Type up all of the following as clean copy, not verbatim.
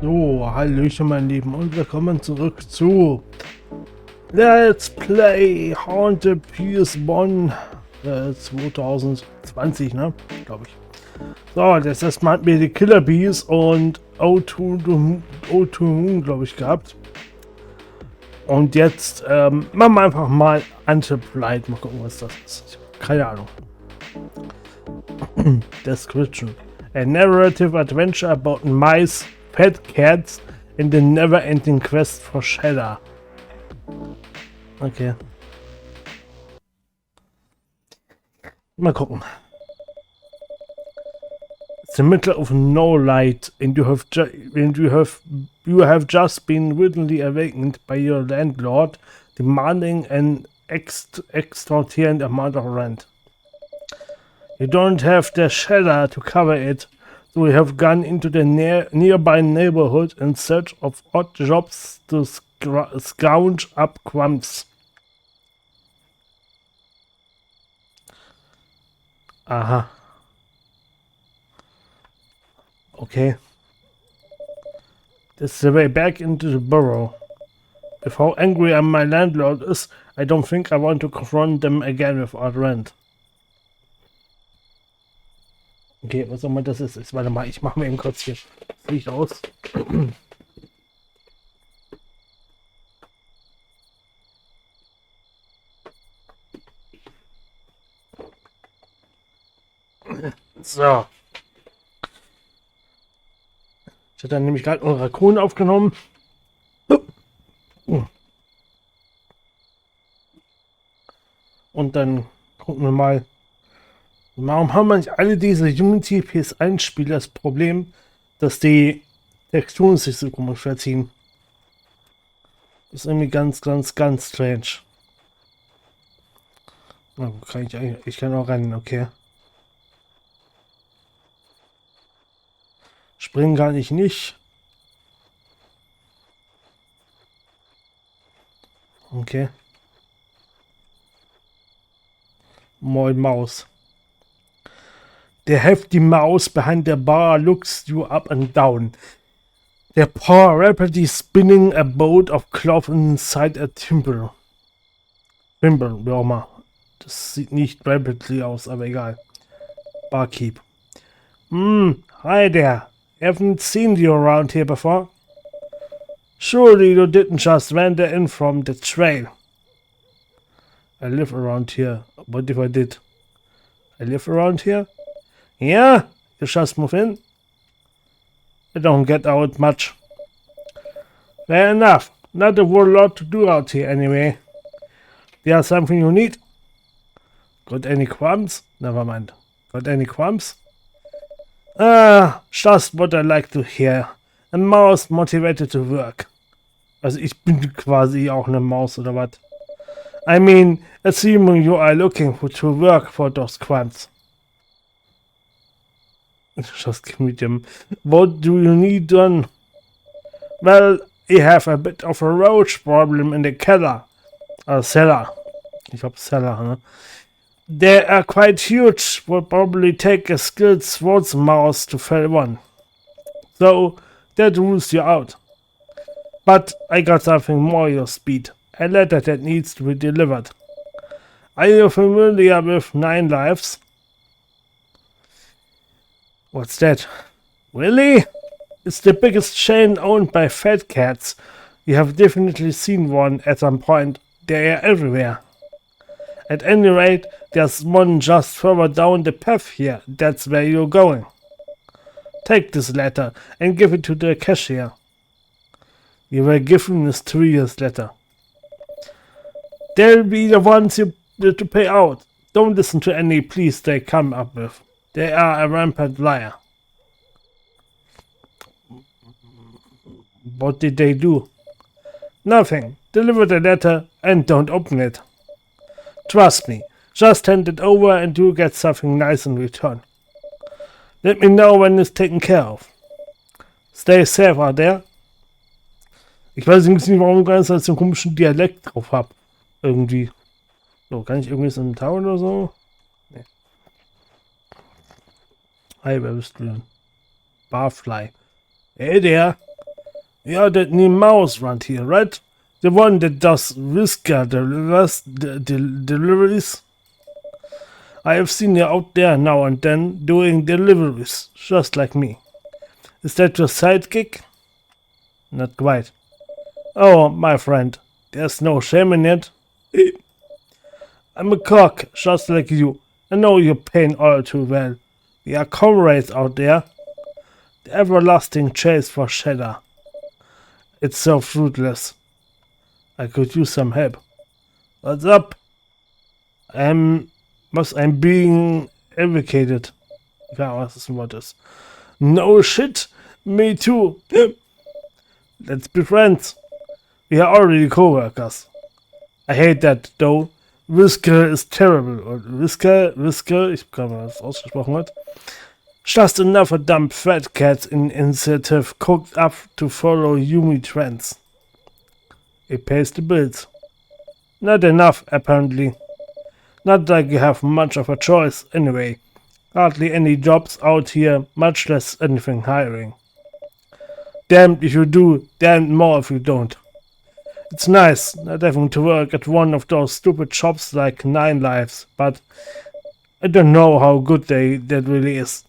So, hallöchen mein Lieben und willkommen zurück zu Let's Play Haunted PS1 2020, ne? Glaube ich. So, das erstmal hatten wir die Killer Bees und O2 Moon, glaube ich, gehabt. Und jetzt machen wir einfach mal Anti-Blight. Mal gucken, was das ist. Keine Ahnung. Description. A narrative adventure about mice, pet cats in the never-ending quest for shelter. Okay. Mal gucken. It's the middle of no light, and you have just been rudely awakened by your landlord, demanding an extortionate amount of rent. You don't have the shelter to cover it, so you have gone into the nearby neighborhood in search of odd jobs to scrounge up crumbs. Aha. Okay. This is the way back into the burrow. With how angry my landlord is, I don't think I want to confront them again without rent. Okay, was auch immer das ist. Warte mal, ich mache mir eben kurz hier das Licht aus. So. Ich hatte dann nämlich gerade einen Rakun aufgenommen. Und dann gucken wir mal. Warum haben manch alle diese Unity PS1 Spiele das Problem, dass die Texturen sich so komisch verziehen? Das ist irgendwie ganz strange. Na, wo kann ich eigentlich? Ich kann auch rennen, okay. Springen kann ich nicht. Okay. Moin Maus. The hefty mouse behind the bar looks you up and down. Their paw rapidly spinning a boat of cloth inside a thimble. Thimble, wie auch immer. Das sieht nicht rapidly aus, aber egal. Barkeep. Hi there. Haven't seen you around here before. Surely you didn't just wander in from the trail. I live around here. What if I did? I live around here? Yeah, you just move in. I don't get out much. Fair enough. Not a whole lot to do out here anyway. There's something you need? Got any crumbs? Never mind. Got any crumbs? Just what I like to hear. A mouse motivated to work. Also ich bin quasi auch eine Maus oder was? I mean, assuming you are looking to work for those crumbs. Just give me them. What do you need done? Well, I have a bit of a roach problem in the cellar. Cellar. Ich glaube cellar, ne? They are quite huge. Would probably take a skilled swords mouse to fell one. So, that rules you out. But I got something more your speed. A letter that needs to be delivered. Are you familiar with 9 Lives? What's that? Really? It's the biggest chain owned by fat cats. You have definitely seen one at some point. They are everywhere. At any rate, there's one just further down the path here. That's where you're going. Take this letter and give it to the cashier. You were given this 3 years letter. They'll be the ones you to pay out. Don't listen to any pleas they come up with. They are a rampant liar. What did they do? Nothing. Deliver the letter and don't open it. Trust me. Just hand it over and you'll get something nice in return. Let me know when it's taken care of. Stay safe out there. Ich weiß nicht, warum ich ganz so einen komischen Dialekt drauf habe. Irgendwie. So, kann ich irgendwie so einen Tau oder so? Nee. Hi, wer bist du denn? Barfly. Hey there. You're that new mouse around here, right? The one that does Whisker deliveries? I have seen you out there now and then doing deliveries, just like me. Is that your sidekick? Not quite. Oh, my friend, there's no shame in it. I'm a cock, just like you. I know your pain all too well. We are comrades out there. The everlasting chase for cheddar. It's so fruitless. I could use some help. What's up? I'm being evacuated. Ja, was das ein Wort ist. No shit. Me too. Let's be friends. We are already co-workers. I hate that, though. Whisker is terrible. Or Whisker, ich kann mal, was ausgesprochen wird. Just another dumb fat cat in initiative cooked up to follow Yumi trends. It pays the bills. Not enough, apparently. Not like you have much of a choice, anyway. Hardly any jobs out here, much less anything hiring. Damned if you do, damned more if you don't. It's nice not having to work at one of those stupid shops like 9 Lives, but I don't know how good that really is.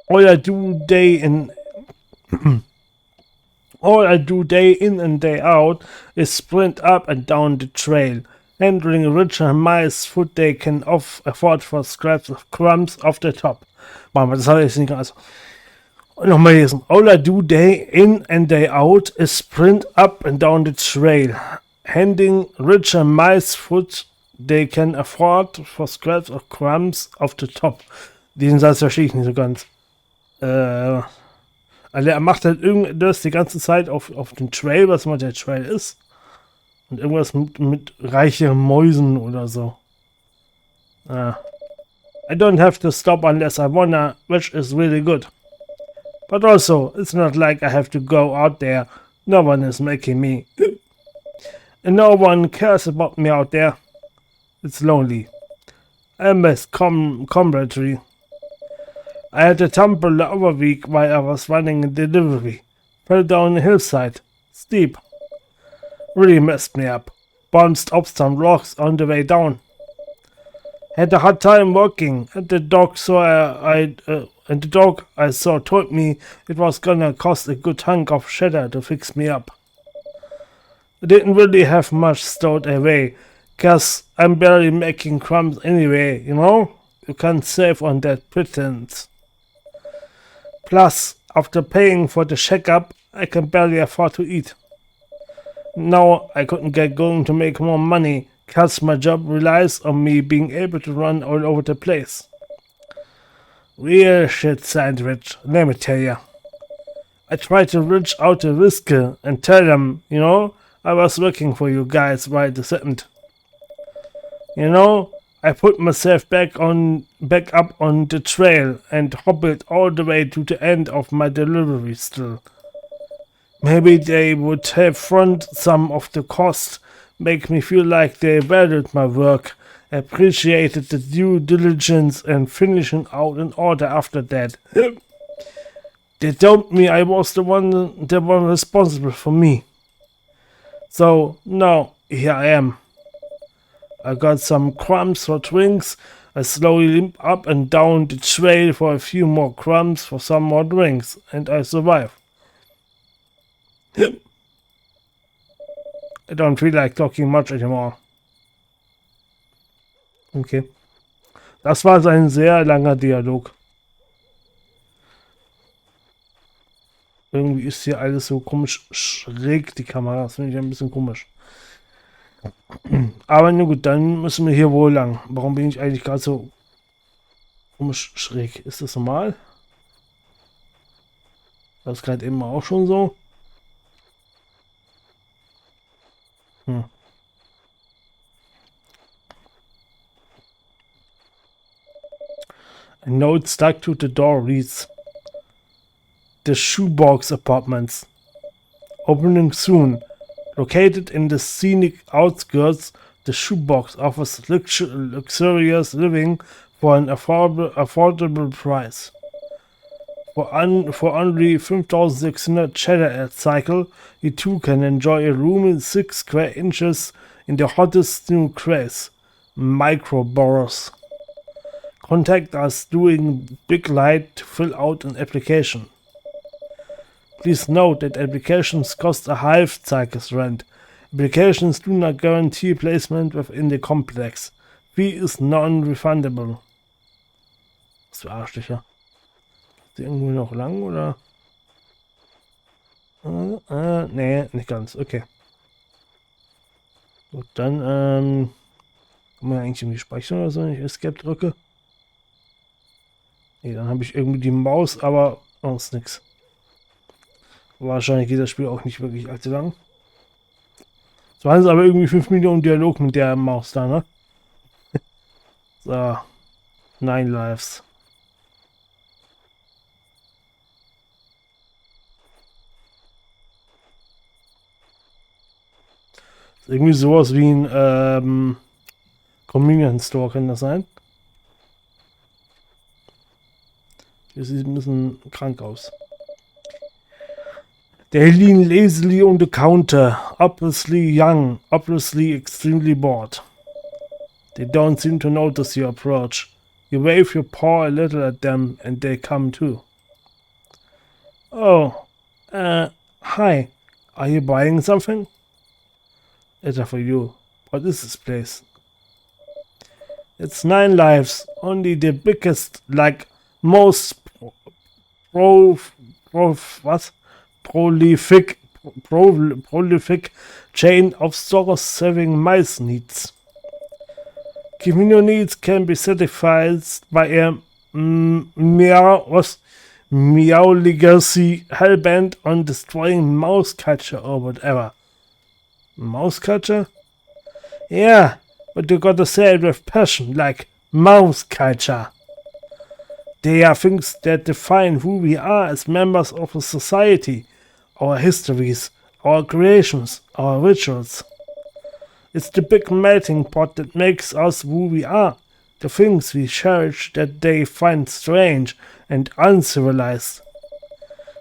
All I do day in and day out is sprint up and down the trail, handling richer mice food they can afford for scraps of crumbs off the top. Mann, das habe ich nicht ganz. Nochmal lesen. All I do day in and day out is sprint up and down the trail, handing richer mice food they can afford for scraps of crumbs off the top. Diesen Satz verstehe ich nicht so ganz. Also er macht halt irgendwas die ganze Zeit auf dem Trail, was mal der Trail ist. Und irgendwas mit reichen Mäusen oder so. I don't have to stop unless I wanna, which is really good. But also, it's not like I have to go out there. No one is making me. And no one cares about me out there. It's lonely. I miss camaraderie. I had a tumble the other week while I was running a delivery. Fell down a hillside. Steep. Really messed me up. Bounced off some rocks on the way down. Had a hard time walking, and the dog I saw told me it was gonna cost a good hunk of cheddar to fix me up. I didn't really have much stowed away, 'cause I'm barely making crumbs anyway, you know? You can't save on that pretense. Plus, after paying for the checkup, I can barely afford to eat. Now I couldn't get going to make more money, 'cause my job relies on me being able to run all over the place. Real shit sandwich, let me tell ya. I tried to reach out to Whisker and tell them, you know, I was working for you guys right this second. You know, I put myself back up on the trail and hobbled all the way to the end of my delivery still. Maybe they would have front some of the cost, make me feel like they valued my work, appreciated the due diligence and finishing out in order after that. They told me I was the one responsible for me. So now here I am. I got some crumbs for drinks. I slowly limp up and down the trail for a few more crumbs for some more drinks, and I survive. I don't feel like talking much anymore. Okay. Das war ein sehr langer Dialog. Irgendwie ist hier alles so komisch schräg, die Kamera. Das finde ich ein bisschen komisch. Aber na gut, dann müssen wir hier wohl lang. Warum bin ich eigentlich gerade so komisch schräg? Ist das normal? War das gerade eben auch schon so? A note stuck to the door reads, "The Shoebox Apartments. Opening soon. Located in the scenic outskirts, the Shoebox offers luxurious living for an affordable price. For only 5,600 cheddar a cycle, you too can enjoy a room in 6 square inches in the hottest new craze, micro boros. Contact us during Big Light to fill out an application. Please note that applications cost a half cycle's rent. Applications do not guarantee placement within the complex. Fee is non-refundable. Was für Arschlöcher. Ist die irgendwo noch lang, oder? Nee, nicht ganz. Okay. Gut, dann, kann man eigentlich irgendwie speichern oder so, wenn ich Escape drücke? Nee, dann habe ich irgendwie die Maus, aber sonst nichts. Wahrscheinlich geht das Spiel auch nicht wirklich allzu lang. Es waren aber irgendwie 5 Millionen Dialog mit der Maus da, ne? So. 9 Lives. Ist irgendwie sowas wie ein Convenience Store, kann das sein? Hier sieht ein bisschen krank aus. They lean lazily on the counter, obviously young, obviously extremely bored. They don't seem to notice your approach. You wave your paw a little at them and they come too. Oh, hi. Are you buying something? Letter for you. What is this place? It's 9 lives, only the biggest, like, most prolific chain of stores serving mice needs. Communal needs can be satisfied by a meow legacy hellbent on destroying mouse culture or whatever. Mouse culture? Yeah, but you gotta say it with passion, like mouse culture. They are things that define who we are as members of a society, our histories, our creations, our rituals. It's the big melting pot that makes us who we are, the things we cherish that they find strange and uncivilized.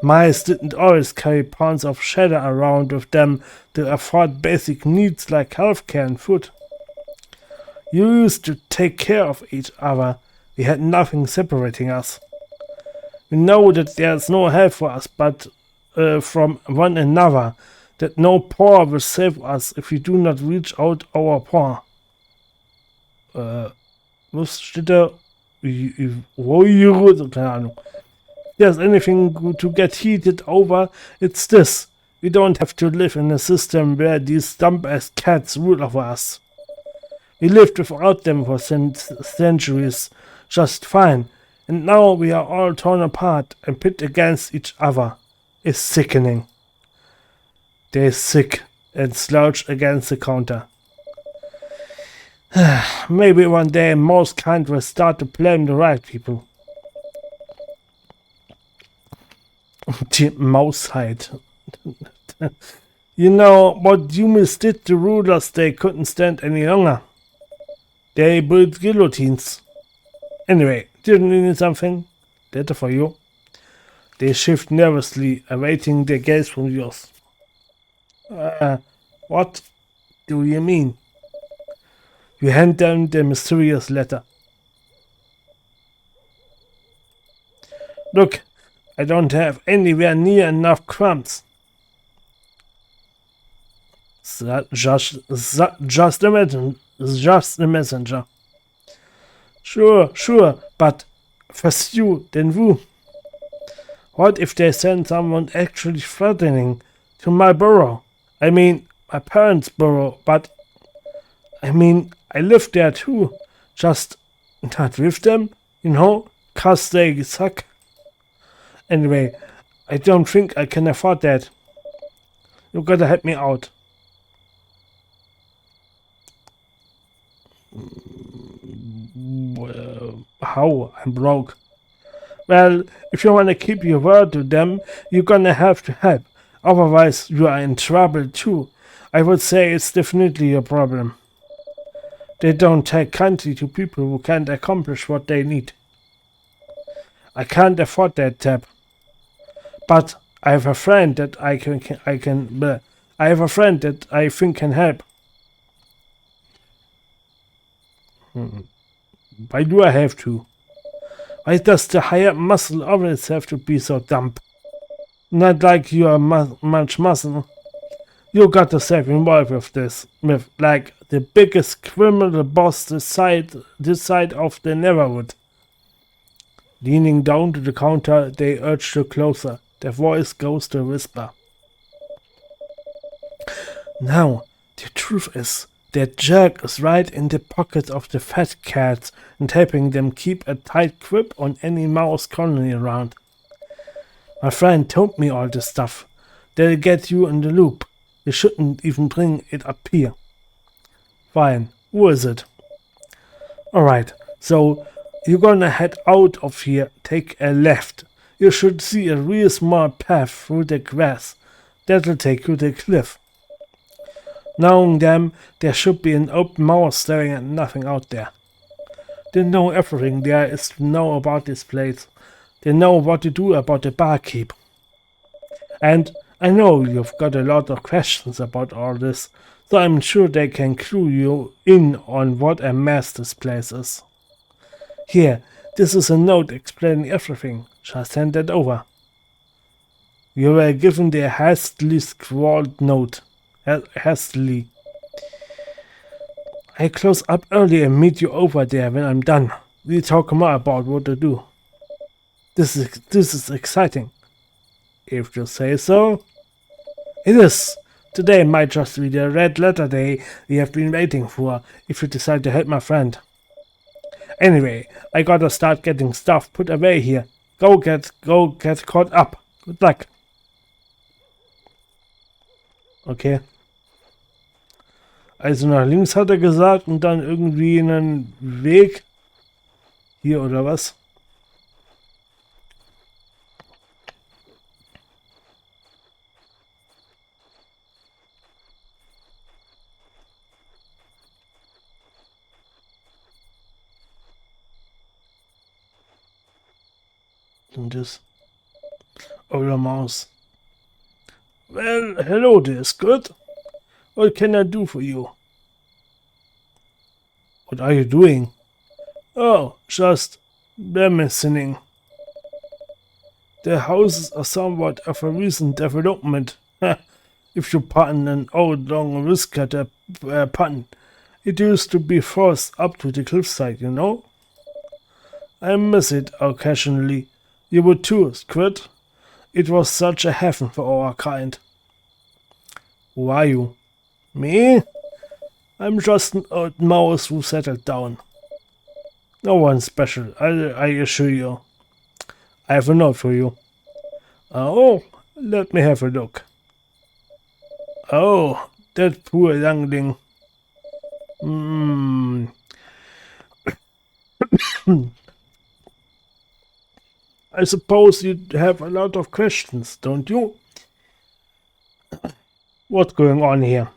Mice didn't always carry pounds of cheddar around with them to afford basic needs like healthcare and food. You used to take care of each other. We had nothing separating us. We know that there's no help for us but from one another, that no paw will save us if we do not reach out our paw. Was steht da? Keine Ahnung. If there's anything to get heated over, it's this. We don't have to live in a system where these dumb-ass cats rule over us. We lived without them for centuries, just fine, and now we are all torn apart and pit against each other. It's sickening. They sick and slouch against the counter. Maybe one day most kind will start to blame the right people. Die Mausheit. You know what humans did to rulers they couldn't stand any longer? They built guillotines. Anyway, didn't you need something? Letter for you. They shift nervously, awaiting their gaze from yours. What do you mean? You hand them the mysterious letter. Look, I don't have anywhere near enough crumbs. Just a messenger. Sure, but first you, then who? What if they send someone actually threatening to my burrow? I mean, my parents' burrow, but I mean, I live there too. Just not with them, you know, 'cause they suck. Anyway, I don't think I can afford that. You gotta help me out. How? I'm broke. Well, if you wanna keep your word to them, you're gonna have to help. Otherwise, you are in trouble too. I would say it's definitely your problem. They don't take kindly to people who can't accomplish what they need. I can't afford that tab. But I have a friend that I have a friend that I think can help. Why do I have to? Why does the higher muscle always have to be so dumb? Not like you are much muscle. You got yourself involved with this, with like the biggest criminal boss this side of the neighborhood. Leaning down to the counter, they urge you closer. Their voice goes to a whisper. Now, the truth is that Jack is right in the pocket of the fat cats and helping them keep a tight grip on any mouse colony around. My friend told me all this stuff. They'll get you in the loop. You shouldn't even bring it up here. Fine. Who is it? Alright, so you're gonna head out of here, take a left. You should see a real small path through the grass. That'll take you to the cliff. Knowing them, there should be an open mouth staring at nothing out there. They know everything there is to know about this place. They know what to do about the barkeep. And I know you've got a lot of questions about all this, so I'm sure they can clue you in on what a mess this place is. Here, this is a note explaining everything. Shall I send that over? You were given the hastily scrawled note. Hastily. I close up early and meet you over there when I'm done. We talk more about what to do. This is exciting. If you say so. It is. Today might just be the red letter day we have been waiting for, if you decide to help my friend. Anyway, I gotta start getting stuff put away here. Go get caught up. Good luck. Okay. Also nach links hat er gesagt und dann irgendwie einen Weg. Hier oder was? Und das. Oder Maus. Well, hello, this good. What can I do for you? What are you doing? Oh, just reminiscing. The houses are somewhat of a recent development. If you pardon an old long whiskered pun. It used to be forced up to the cliffside, you know? I miss it occasionally. You would too, Squid. It was such a heaven for our kind. Who are you? Me? I'm just an old mouse who settled down. No one special, I assure you. I have a note for you. Oh, let me have a look. Oh, that poor youngling. I suppose you have a lot of questions, don't you? What's going on here?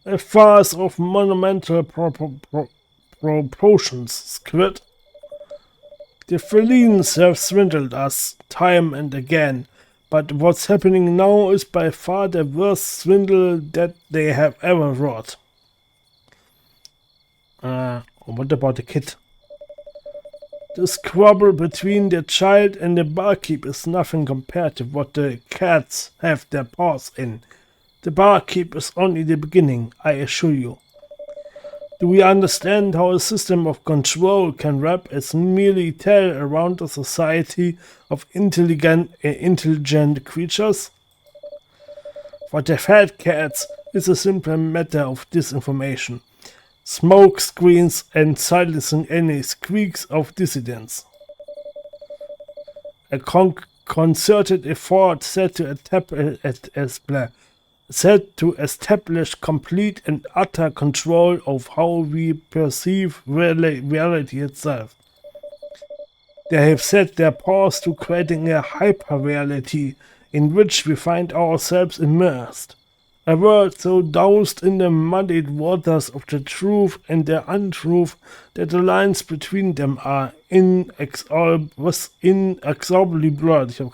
A farce of monumental proportions, Squid. The felines have swindled us time and again, but what's happening now is by far the worst swindle that they have ever wrought. What about the kid? The squabble between the child and the barkeep is nothing compared to what the cats have their paws in. The barkeep is only the beginning, I assure you. Do we understand how a system of control can wrap its mealy tail around a society of intelligent creatures? For the fat cats, it's a simple matter of disinformation. Smoke screens and silencing any squeaks of dissidents. A concerted effort set to establish complete and utter control of how we perceive reality itself. They have set their paws to creating a hyper-reality in which we find ourselves immersed. A world so doused in the muddied waters of the truth and the untruth that the lines between them are inexorably blurred. Ich habe